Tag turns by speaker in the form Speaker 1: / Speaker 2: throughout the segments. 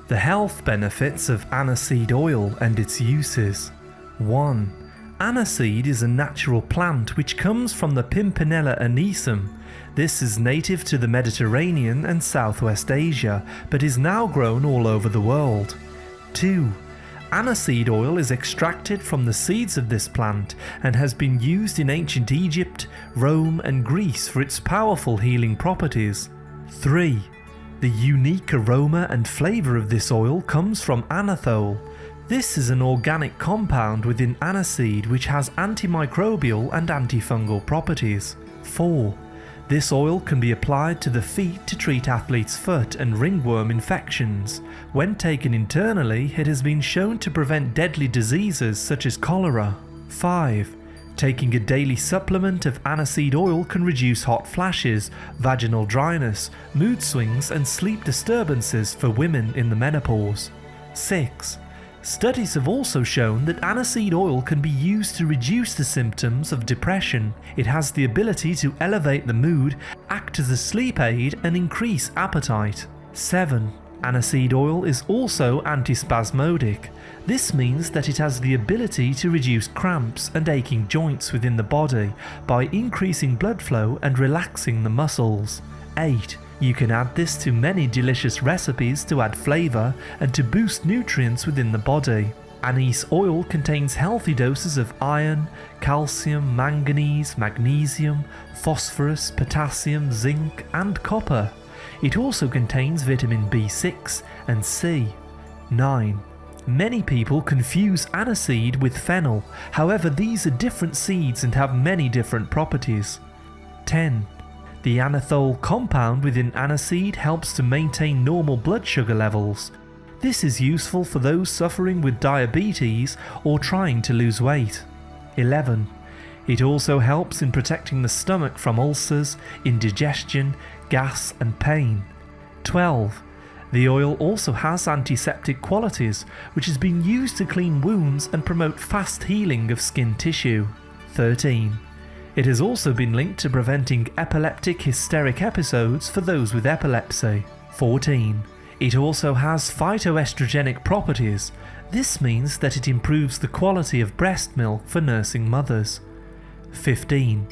Speaker 1: The health benefits of aniseed oil and its uses. 1. Aniseed is a natural plant which comes from the Pimpinella Anisum. This is native to the Mediterranean and Southwest Asia, but is now grown all over the world. 2. Aniseed oil is extracted from the seeds of this plant and has been used in ancient Egypt, Rome and Greece for its powerful healing properties. 3. The unique aroma and flavour of this oil comes from anethole. This is an organic compound within aniseed which has antimicrobial and antifungal properties. 4. This oil can be applied to the feet to treat athlete's foot and ringworm infections. When taken internally, it has been shown to prevent deadly diseases such as cholera. 5. Taking a daily supplement of aniseed oil can reduce hot flashes, vaginal dryness, mood swings and sleep disturbances for women in the menopause. 6. Studies have also shown that aniseed oil can be used to reduce the symptoms of depression. It has the ability to elevate the mood, act as a sleep aid and increase appetite. 7. Aniseed oil is also antispasmodic. This means that it has the ability to reduce cramps and aching joints within the body by increasing blood flow and relaxing the muscles. 8. You can add this to many delicious recipes to add flavour and to boost nutrients within the body. Anise oil contains healthy doses of iron, calcium, manganese, magnesium, phosphorus, potassium, zinc and copper. It also contains vitamin B6 and C. 9. Many people confuse aniseed with fennel, however these are different seeds and have many different properties. 10. The anethole compound within aniseed helps to maintain normal blood sugar levels. This is useful for those suffering with diabetes or trying to lose weight. 11. It also helps in protecting the stomach from ulcers, indigestion, gas and pain. 12. The oil also has antiseptic qualities, which has been used to clean wounds and promote fast healing of skin tissue. 13. It has also been linked to preventing epileptic hysteric episodes for those with epilepsy. 14. It also has phytoestrogenic properties. This means that it improves the quality of breast milk for nursing mothers. 15.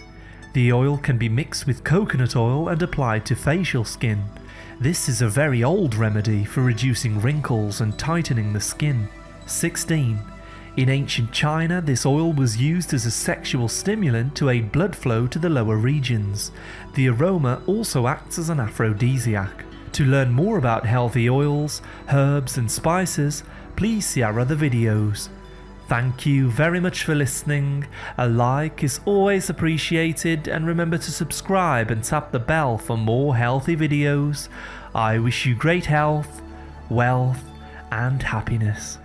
Speaker 1: The oil can be mixed with coconut oil and applied to facial skin. This is a very old remedy for reducing wrinkles and tightening the skin. 16. In ancient China, this oil was used as a sexual stimulant to aid blood flow to the lower regions. The aroma also acts as an aphrodisiac. To learn more about healthy oils, herbs and spices, please see our other videos. Thank you very much for listening. A like is always appreciated, and remember to subscribe and tap the bell for more healthy videos. I wish you great health, wealth and happiness.